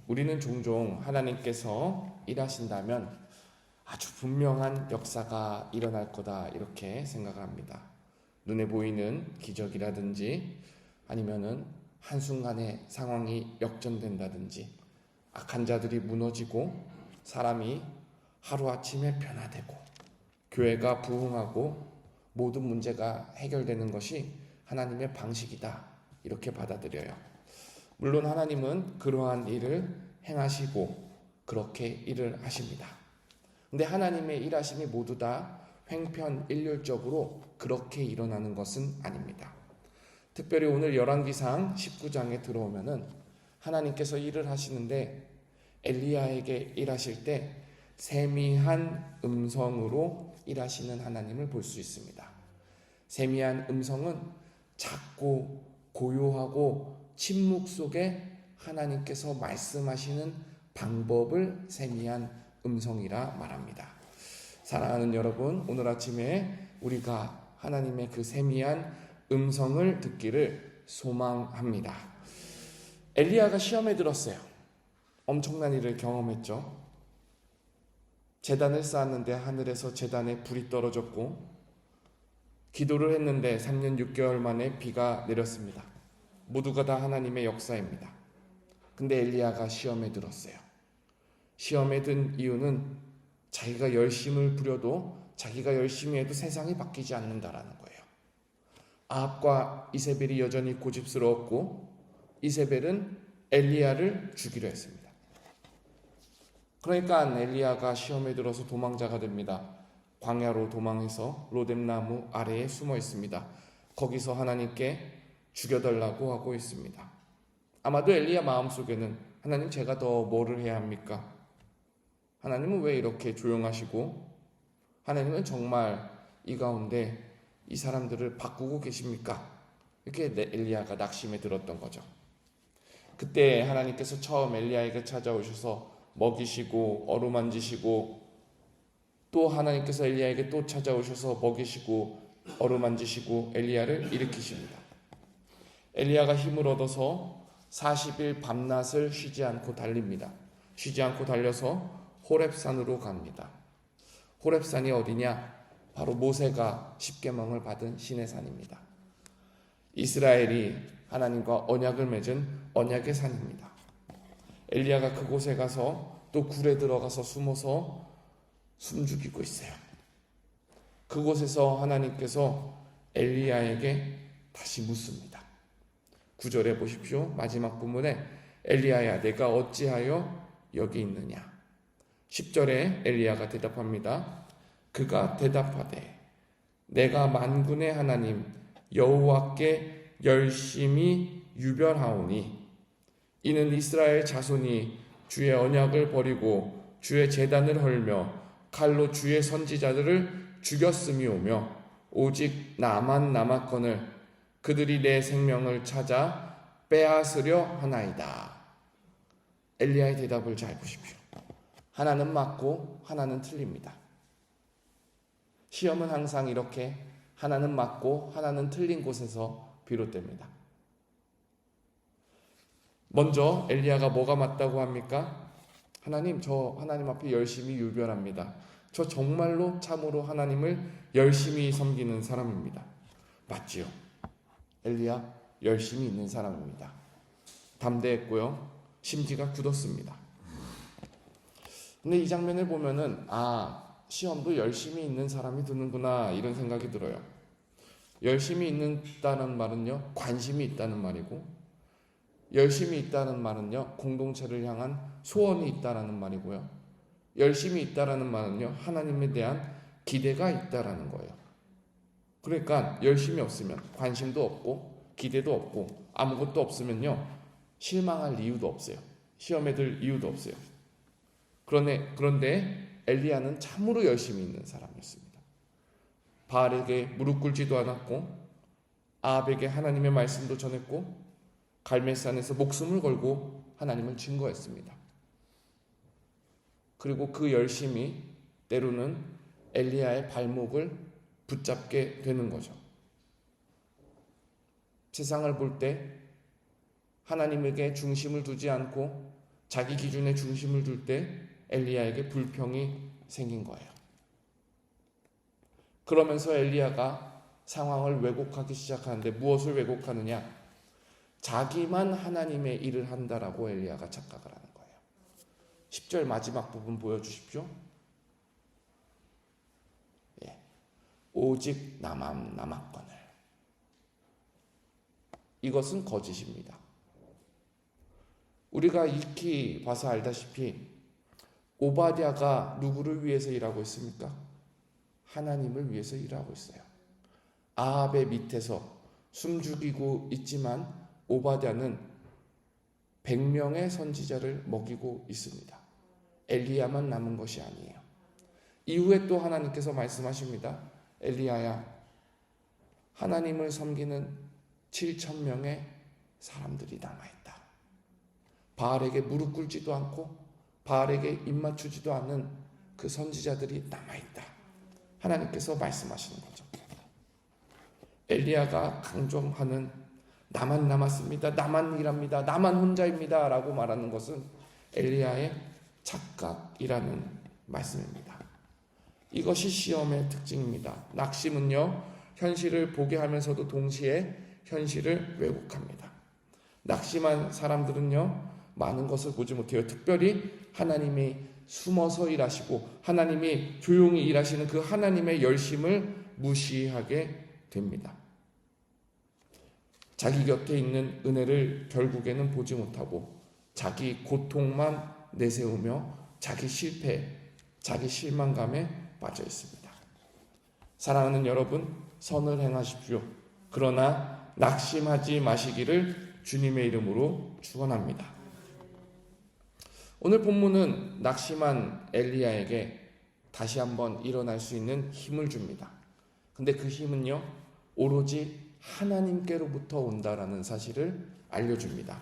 우리는 종종 하나님께서 일하신다면 아주 분명한 역사가 일어날 거다 이렇게 생각합니다. 눈에 보이는 기적이라든지 아니면은 한순간에 상황이 역전된다든지 악한 자들이 무너지고 사람이 하루아침에 변화되고 교회가 부흥하고 모든 문제가 해결되는 것이 하나님의 방식이다 이렇게 받아들여요. 물론 하나님은 그러한 일을 행하시고 그렇게 일을 하십니다. 근데 하나님의 일하심이 모두 다 횡편일률적으로 그렇게 일어나는 것은 아닙니다. 특별히 오늘 열왕기상 19장에 들어오면은 하나님께서 일을 하시는데 엘리야에게 일하실 때 세미한 음성으로 일하시는 하나님을 볼 수 있습니다. 세미한 음성은 작고 고요하고 침묵 속에 하나님께서 말씀하시는 방법을 세미한 음성이라 말합니다. 사랑하는 여러분, 오늘 아침에 우리가 하나님의 그 세미한 음성을 듣기를 소망합니다. 엘리야가 시험에 들었어요. 엄청난 일을 경험했죠. 제단을 쌓았는데 하늘에서 제단에 불이 떨어졌고 기도를 했는데 3년 6개월 만에 비가 내렸습니다. 모두가 다 하나님의 역사입니다. 근데 엘리야가 시험에 들었어요. 시험에 든 이유는 자기가 열심을 부려도 자기가 열심히 해도 세상이 바뀌지 않는다라는 거예요. 아합과 이세벨이 여전히 고집스러웠고 이세벨은 엘리야를 죽이려 했습니다. 그러니까 엘리야가 시험에 들어서 도망자가 됩니다. 광야로 도망해서 로뎀나무 아래에 숨어 있습니다. 거기서 하나님께 죽여달라고 하고 있습니다. 아마도 엘리야 마음속에는 하나님 제가 더 뭐를 해야 합니까? 하나님은 왜 이렇게 조용하시고 하나님은 정말 이 가운데 이 사람들을 바꾸고 계십니까? 이렇게 엘리야가 낙심에 들었던 거죠. 그때 하나님께서 처음 엘리야에게 찾아오셔서 먹이시고 어루만지시고 또 하나님께서 엘리야에게 또 찾아오셔서 먹이시고 어루만지시고 엘리야를 일으키십니다. 엘리야가 힘을 얻어서 40일 밤낮을 쉬지 않고 달립니다. 쉬지 않고 달려서 호렙산으로 갑니다. 호렙산이 어디냐? 바로 모세가 십계명을 받은 시내산입니다. 이스라엘이 하나님과 언약을 맺은 언약의 산입니다. 엘리야가 그곳에 가서 또 굴에 들어가서 숨어서 숨죽이고 있어요. 그곳에서 하나님께서 엘리야에게 다시 묻습니다. 9절에 보십시오. 마지막 부분에 엘리야야 내가 어찌하여 여기 있느냐. 10절에 엘리야가 대답합니다. 그가 대답하되 내가 만군의 하나님 여호와께 열심히 유별하오니 이는 이스라엘 자손이 주의 언약을 버리고 주의 제단을 헐며 칼로 주의 선지자들을 죽였음이오며 오직 나만 남았거늘 그들이 내 생명을 찾아 빼앗으려 하나이다. 엘리야의 대답을 잘 보십시오. 하나는 맞고 하나는 틀립니다. 시험은 항상 이렇게 하나는 맞고 하나는 틀린 곳에서 비롯됩니다. 먼저 엘리야가 뭐가 맞다고 합니까? 하나님, 저 하나님 앞에 열심히 유별합니다. 저 정말로 참으로 하나님을 열심히 섬기는 사람입니다. 맞지요? 엘리야 열심히 있는 사람입니다. 담대했고요. 심지가 굳었습니다. 근데 이 장면을 보면은 시험도 열심히 있는 사람이 드는구나 이런 생각이 들어요. 열심히 있다는 말은요 관심이 있다는 말이고 열심히 있다는 말은요 공동체를 향한 소원이 있다라는 말이고요. 열심히 있다라는 말은요 하나님에 대한 기대가 있다라는 거예요. 그러니까 열심이 없으면 관심도 없고 기대도 없고 아무것도 없으면요 실망할 이유도 없어요. 시험에 들 이유도 없어요. 그런데 엘리야는 참으로 열심히 있는 사람이었습니다. 바알에게 무릎 꿇지도 않았고 아합에게 하나님의 말씀도 전했고 갈멜산에서 목숨을 걸고 하나님을 증거했습니다. 그리고 그 열심이 때로는 엘리야의 발목을 붙잡게 되는 거죠. 세상을 볼 때 하나님에게 중심을 두지 않고 자기 기준에 중심을 둘 때 엘리야에게 불평이 생긴 거예요. 그러면서 엘리야가 상황을 왜곡하기 시작하는데 무엇을 왜곡하느냐? 자기만 하나님의 일을 한다라고 엘리야가 착각을 하는 거예요. 10절 마지막 부분 보여주십시오. 오직 나만 남았거늘. 이것은 거짓입니다. 우리가 익히 봐서 알다시피 오바댜가 누구를 위해서 일하고 있습니까? 하나님을 위해서 일하고 있어요. 아합의 밑에서 숨죽이고 있지만 오바댜는 100명의 선지자를 먹이고 있습니다. 엘리야만 남은 것이 아니에요. 이후에 또 하나님께서 말씀하십니다. 엘리야야, 하나님을 섬기는 7,000명의 사람들이 남아있다. 바알에게 무릎 꿇지도 않고 바알에게 입 맞추지도 않는 그 선지자들이 남아있다. 하나님께서 말씀하시는 거죠. 엘리야가 강조하는 나만 남았습니다, 나만 일합니다, 나만 혼자입니다 라고 말하는 것은 엘리야의 착각이라는 말씀입니다. 이것이 시험의 특징입니다. 낙심은요, 현실을 보게 하면서도 동시에 현실을 왜곡합니다. 낙심한 사람들은요, 많은 것을 보지 못해요. 특별히 하나님이 숨어서 일하시고 하나님이 조용히 일하시는 그 하나님의 열심을 무시하게 됩니다. 자기 곁에 있는 은혜를 결국에는 보지 못하고 자기 고통만 내세우며 자기 실패, 자기 실망감에 빠져 있습니다. 사랑하는 여러분, 선을 행하십시오. 그러나 낙심하지 마시기를 주님의 이름으로 축원합니다. 오늘 본문은 낙심한 엘리야에게 다시 한번 일어날 수 있는 힘을 줍니다. 근데 그 힘은요, 오로지 하나님께로부터 온다라는 사실을 알려줍니다.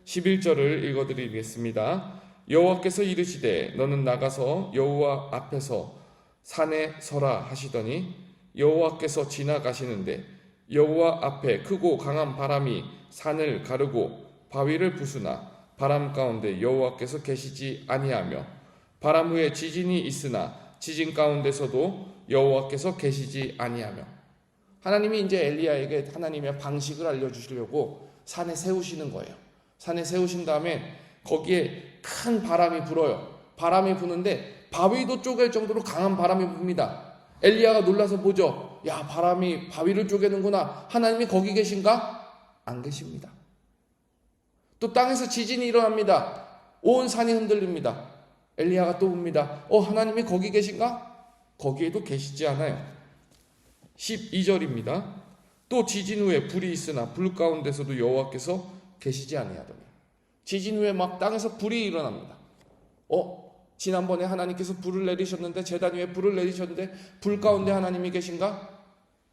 11절을 읽어드리겠습니다. 여호와께서 이르시되 너는 나가서 여호와 앞에서 산에 서라 하시더니 여호와께서 지나가시는데 여호와 앞에 크고 강한 바람이 산을 가르고 바위를 부수나 바람 가운데 여호와께서 계시지 아니하며 바람 후에 지진이 있으나 지진 가운데서도 여호와께서 계시지 아니하며. 하나님이 이제 엘리야에게 하나님의 방식을 알려주시려고 산에 세우시는 거예요. 산에 세우신 다음에 거기에 큰 바람이 불어요. 바람이 부는데 바위도 쪼갤 정도로 강한 바람이 붑니다. 엘리야가 놀라서 보죠. 야, 바람이 바위를 쪼개는구나. 하나님이 거기 계신가? 안 계십니다. 또 땅에서 지진이 일어납니다. 온 산이 흔들립니다. 엘리야가 또 봅니다. 하나님이 거기 계신가? 거기에도 계시지 않아요. 12절입니다. 또 지진 후에 불이 있으나 불 가운데서도 여호와께서 계시지 아니하더니. 지진 후에 막 땅에서 불이 일어납니다. 지난번에 하나님께서 불을 내리셨는데, 제단 위에 불을 내리셨는데 불 가운데 하나님이 계신가?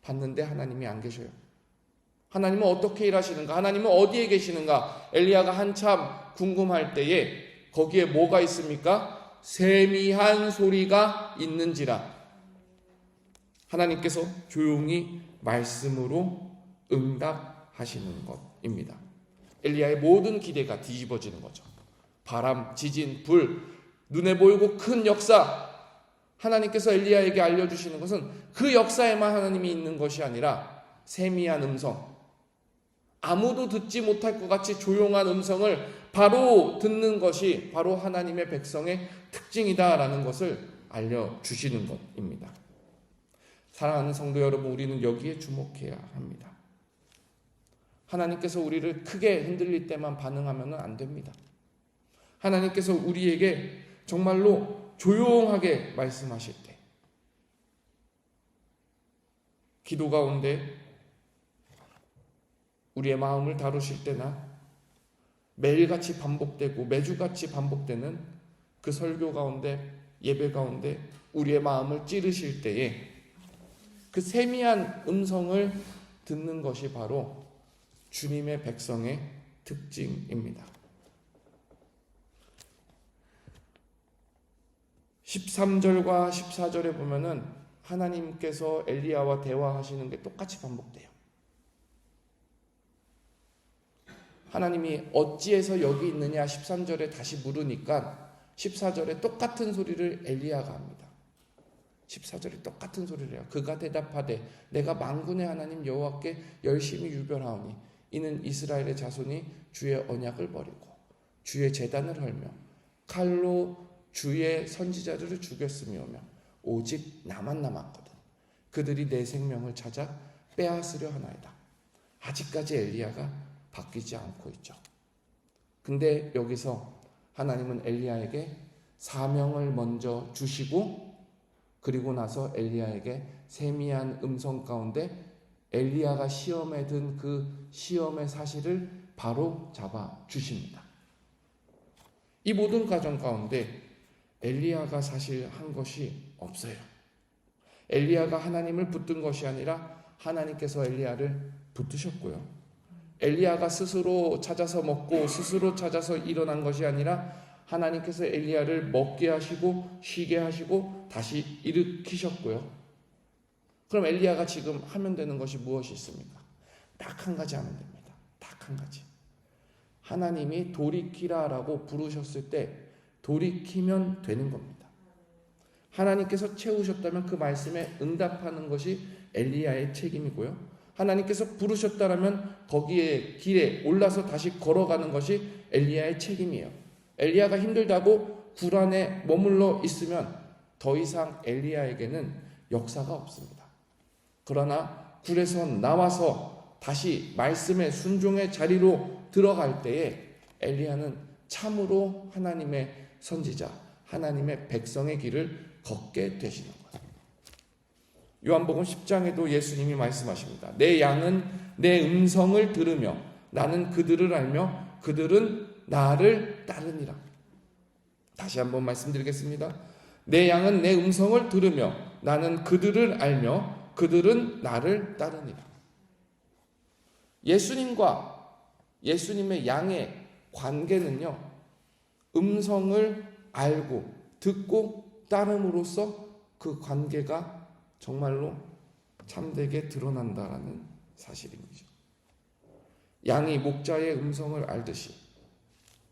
봤는데 하나님이 안 계셔요. 하나님은 어떻게 일하시는가? 하나님은 어디에 계시는가? 엘리야가 한참 궁금할 때에 거기에 뭐가 있습니까? 세미한 소리가 있는지라. 하나님께서 조용히 말씀으로 응답하시는 것입니다. 엘리야의 모든 기대가 뒤집어지는 거죠. 바람, 지진, 불, 눈에 보이고 큰 역사, 하나님께서 엘리야에게 알려주시는 것은 그 역사에만 하나님이 있는 것이 아니라 세미한 음성, 아무도 듣지 못할 것 같이 조용한 음성을 바로 듣는 것이 바로 하나님의 백성의 특징이다라는 것을 알려주시는 것입니다. 사랑하는 성도 여러분, 우리는 여기에 주목해야 합니다. 하나님께서 우리를 크게 흔들릴 때만 반응하면 안 됩니다. 하나님께서 우리에게 정말로 조용하게 말씀하실 때, 기도 가운데 우리의 마음을 다루실 때나 매일같이 반복되고 매주같이 반복되는 그 설교 가운데, 예배 가운데 우리의 마음을 찌르실 때에 그 세미한 음성을 듣는 것이 바로 주님의 백성의 특징입니다. 13절과 14절에 보면은 하나님께서 엘리야와 대화하시는 게 똑같이 반복돼요. 하나님이 어찌해서 여기 있느냐 13절에 다시 물으니까 14절에 똑같은 소리를 엘리야가 합니다. 14절에 똑같은 소리를 해요. 그가 대답하되 내가 만군의 하나님 여호와께 열심히 유별하오니 이는 이스라엘의 자손이 주의 언약을 버리고 주의 제단을 헐며 칼로 주의 선지자들을 죽였음이오며 오직 나만 남았거든. 그들이 내 생명을 찾아 빼앗으려 하나이다. 아직까지 엘리야가 바뀌지 않고 있죠. 근데 여기서 하나님은 엘리야에게 사명을 먼저 주시고 그리고 나서 엘리야에게 세미한 음성 가운데 엘리야가 시험에 든 그 시험의 사실을 바로 잡아 주십니다. 이 모든 과정 가운데 엘리야가 사실 한 것이 없어요. 엘리야가 하나님을 붙든 것이 아니라 하나님께서 엘리야를 붙드셨고요. 엘리야가 스스로 찾아서 먹고 스스로 찾아서 일어난 것이 아니라 하나님께서 엘리야를 먹게 하시고 쉬게 하시고 다시 일으키셨고요. 그럼 엘리야가 지금 하면 되는 것이 무엇이 있습니까? 딱 한 가지 하면 됩니다. 딱 한 가지. 하나님이 돌이키라라고 부르셨을 때 돌이키면 되는 겁니다. 하나님께서 채우셨다면 그 말씀에 응답하는 것이 엘리야의 책임이고요. 하나님께서 부르셨다면 거기에 길에 올라서 다시 걸어가는 것이 엘리야의 책임이에요. 엘리야가 힘들다고 굴 안에 머물러 있으면 더 이상 엘리야에게는 역사가 없습니다. 그러나 굴에서 나와서 다시 말씀의 순종의 자리로 들어갈 때에 엘리야는 참으로 하나님의 선지자, 하나님의 백성의 길을 걷게 되시는 거예요. 요한복음 10장에도 예수님이 말씀하십니다. 내 양은 내 음성을 들으며 나는 그들을 알며 그들은 나를 따르니라. 다시 한번 말씀드리겠습니다. 내 양은 내 음성을 들으며 나는 그들을 알며 그들은 나를 따르니라. 예수님과 예수님의 양의 관계는요, 음성을 알고 듣고 따름으로써 그 관계가 정말로 참되게 드러난다라는 사실입니다. 양이 목자의 음성을 알듯이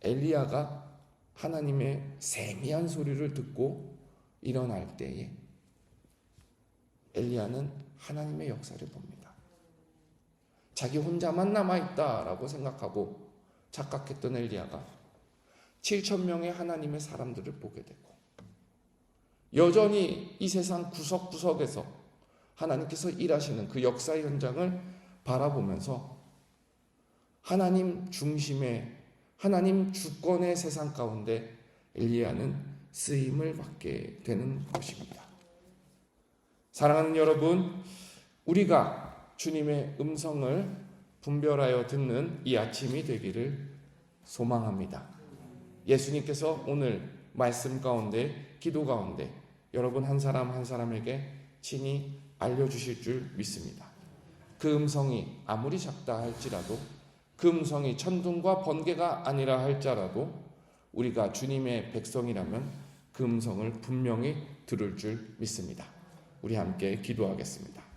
엘리야가 하나님의 세미한 소리를 듣고 일어날 때에 엘리야는 하나님의 역사를 봅니다. 자기 혼자만 남아있다라고 생각하고 착각했던 엘리야가 7,000명의 하나님의 사람들을 보게 되고 여전히 이 세상 구석구석에서 하나님께서 일하시는 그 역사의 현장을 바라보면서 하나님 중심의 하나님 주권의 세상 가운데 엘리야는 쓰임을 받게 되는 것입니다. 사랑하는 여러분, 우리가 주님의 음성을 분별하여 듣는 이 아침이 되기를 소망합니다. 예수님께서 오늘 말씀 가운데, 기도 가운데 여러분 한 사람 한 사람에게 친히 알려주실 줄 믿습니다. 그 음성이 아무리 작다 할지라도, 그 음성이 천둥과 번개가 아니라 할지라도 우리가 주님의 백성이라면 그 음성을 분명히 들을 줄 믿습니다. 우리 함께 기도하겠습니다.